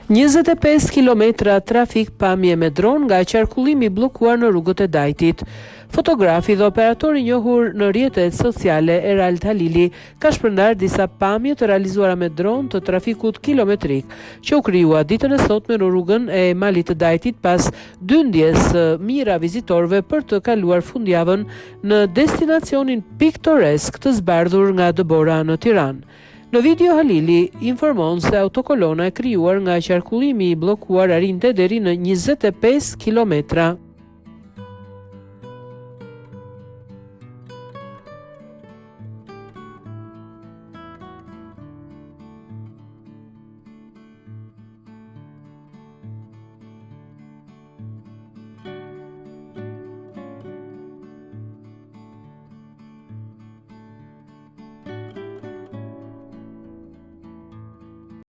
25 kilometra trafik pamje me dron nga qarkullimi bllokuar në rrugët e Dajtit. Fotografi dhe operatori i njohur në rrjetet sociale Erald Halili ka shpërndar disa pamje të realizuara me dron të trafikut kilometrik që u krijua ditën e sotme në rrugën e malit të Dajtit pas dyndjes mira vizitorëve për të kaluar fundjavën në destinacionin piktoresk të zbardhur nga Dëbora në Tiranë. Në video Halili informon se autokolona e krijuar nga qarkullimi i bllokuar arrinte deri në 25 kilometra.